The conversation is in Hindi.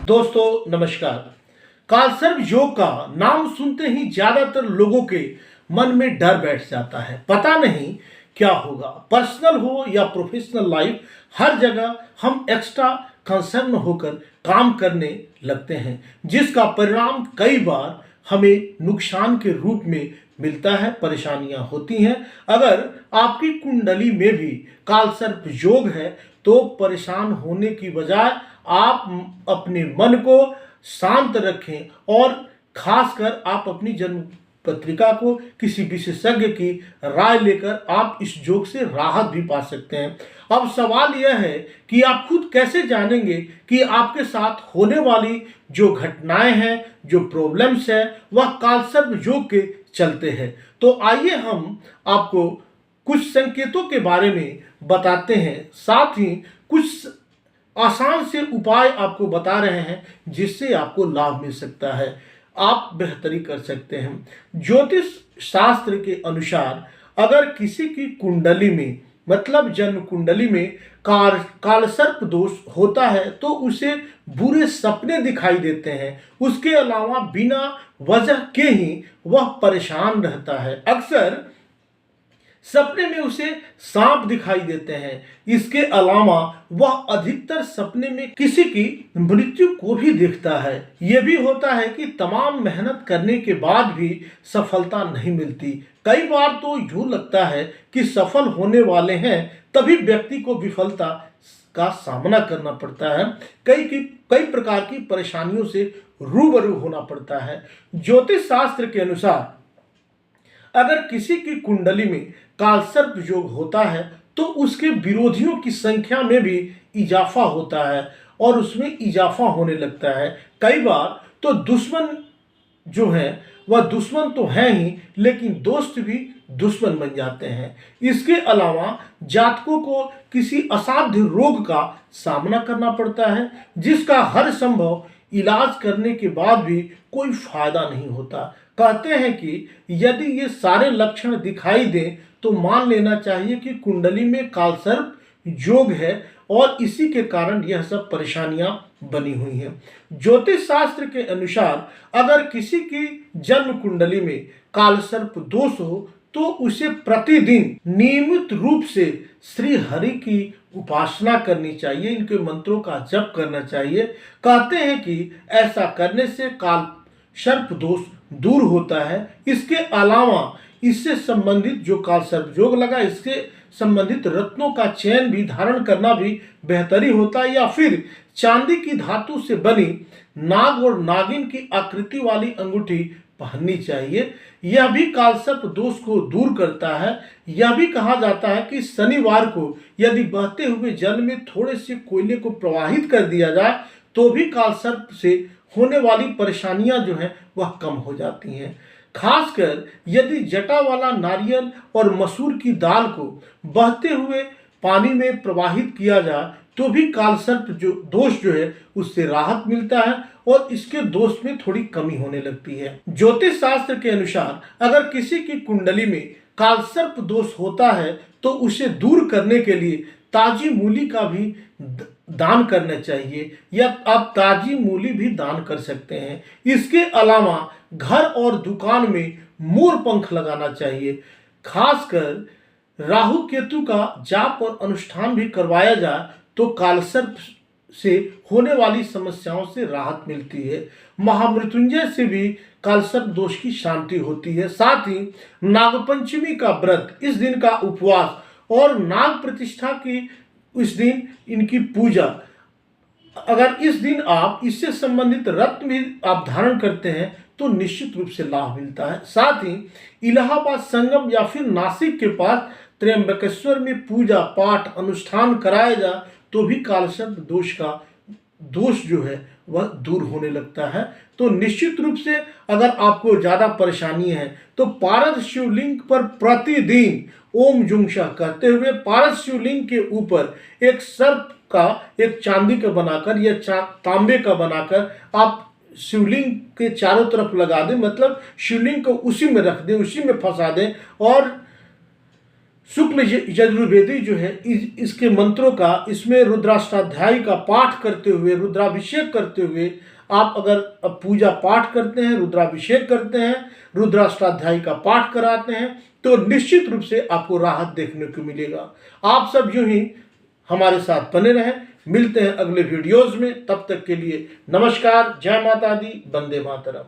दोस्तों नमस्कार। कालसर्प योग का नाम सुनते ही ज्यादातर लोगों के मन में डर बैठ जाता है। पता नहीं क्या होगा। पर्सनल हो या प्रोफेशनल लाइफ, हर जगह हम एक्स्ट्रा कंसर्न होकर काम करने लगते हैं, जिसका परिणाम कई बार हमें नुकसान के रूप में मिलता है, परेशानियां होती हैं। अगर आपकी कुंडली में भी कालसर्प योग है तो परेशान होने की बजाय आप अपने मन को शांत रखें और खासकर आप अपनी जन्म पत्रिका को किसी विशेषज्ञ की राय लेकर आप इस योग से राहत भी पा सकते हैं। अब सवाल यह है कि आप खुद कैसे जानेंगे कि आपके साथ होने वाली जो घटनाएं हैं, जो प्रॉब्लम्स हैं, वह कालसर्प योग के चलते हैं। तो आइए हम आपको कुछ संकेतों के बारे में बताते हैं, साथ ही कुछ आसान से उपाय आपको बता रहे हैं जिससे आपको लाभ मिल सकता है, आप बेहतरी कर सकते हैं। ज्योतिष शास्त्र के अनुसार अगर किसी की कुंडली में मतलब जन्म कुंडली में कालसर्प दोष होता है तो उसे बुरे सपने दिखाई देते हैं। उसके अलावा बिना वजह के ही वह परेशान रहता है। अक्सर सपने में उसे सांप दिखाई देते हैं। इसके अलावा वह अधिकतर सपने में किसी की मृत्यु को भी देखता है। यह भी होता है कि तमाम मेहनत करने के बाद भी सफलता नहीं मिलती। कई बार तो यूं लगता है कि सफल होने वाले हैं, तभी व्यक्ति को विफलता का सामना करना पड़ता है। कई प्रकार की परेशानियों से रूबरू होना पड़ता है। ज्योतिष शास्त्र के अनुसार अगर किसी की कुंडली में कालसर्प योग होता है तो उसके विरोधियों की संख्या में भी इजाफा होता है और उसमें इजाफा होने लगता है। कई बार तो दुश्मन जो है वह दुश्मन तो है ही, लेकिन दोस्त भी दुश्मन बन जाते हैं। इसके अलावा जातकों को किसी असाध्य रोग का सामना करना पड़ता है जिसका हर संभव इलाज करने के बाद भी कोई फायदा नहीं होता। कहते हैं कि यदि ये सारे लक्षण दिखाई दें तो मान लेना चाहिए कि कुंडली में कालसर्प योग है और इसी के कारण यह सब परेशानियां बनी हुई हैं। ज्योतिष शास्त्र के अनुसार अगर किसी की जन्म कुंडली में कालसर्प दोष हो तो उसे प्रतिदिन नियमित रूप से श्री हरि की उपासना करनी चाहिए, इनके मंत्रों का जप करना चाहिए। कहते हैं कि ऐसा करने से कालसर्प दोष दूर होता है। इसके अलावा इससे संबंधित जो कालसर्प योग लगा, इससे संबंधित रत्नों का चयन भी धारण करना भी बेहतरी होता है, या फिर चांदी की धातु से बनी नाग और नागिन की आकृति वाली अंगूठी पहननी चाहिए। यह भी कालसर्प दोष को दूर करता है। यह भी कहा जाता है कि शनिवार को यदि बहते हुए जल में थोड़े से कोयले को प्रवाहित कर दिया जाए तो भी कालसर्प से होने वाली परेशानियां जो हैं वह कम हो जाती हैं। खासकर यदि जटा वाला नारियल और मसूर की दाल को बहते हुए पानी में प्रवाहित किया जाए तो भी कालसर्प जो दोष जो है उससे राहत मिलता है और इसके दोष में थोड़ी कमी होने लगती है। ज्योतिष शास्त्र के अनुसार अगर किसी की कुंडली में कालसर्प दोष होता है तो उसे दूर करने के लिए ताजी मूली का भी दान करना चाहिए, या आप ताजी मूली भी दान कर सकते हैं। इसके अलावा घर और दुकान में मोर पंख लगाना चाहिए। खासकर राहु केतु का जाप और अनुष्ठान भी करवाया जाए तो कालसर्प से होने वाली समस्याओं से राहत मिलती है। महामृत्युंजय से भी कालसर्प दोष की शांति होती है। साथ ही नागपंचमी का व्रत, इस दिन का उपवास और नाग प्रतिष्ठा की इस दिन इनकी पूजा, अगर इस दिन आप इससे संबंधित रत्न भी आप धारण करते हैं तो निश्चित रूप से लाभ मिलता है। साथ ही इलाहाबाद संगम या फिर नासिक के पास त्र्यंबकेश्वर में पूजा पाठ अनुष्ठान कराया जाए तो भी कालसर्प दोष जो है वह दूर होने लगता है। तो निश्चित रूप से अगर आपको ज़्यादा परेशानी है तो पारद शिवलिंग पर प्रतिदिन ओम जुंगशा कहते हुए पारद शिवलिंग के ऊपर एक सर्प का एक चांदी का बनाकर या तांबे का बनाकर आप शिवलिंग के चारों तरफ लगा दें, मतलब शिवलिंग को उसी में रख दें, उसी में फंसा दें और शुक्ल यजुर्वेदी जो है इसके मंत्रों का, इसमें रुद्राष्टाध्यायी का पाठ करते हुए, रुद्राभिषेक करते हुए आप अगर पूजा पाठ करते हैं, रुद्राभिषेक करते हैं, रुद्राष्टाध्यायी का पाठ कराते हैं, तो निश्चित रूप से आपको राहत देखने को मिलेगा। आप सब यूं ही हमारे साथ बने रहें। मिलते हैं अगले वीडियोज में, तब तक के लिए नमस्कार, जय माता दी, वंदे मातरम।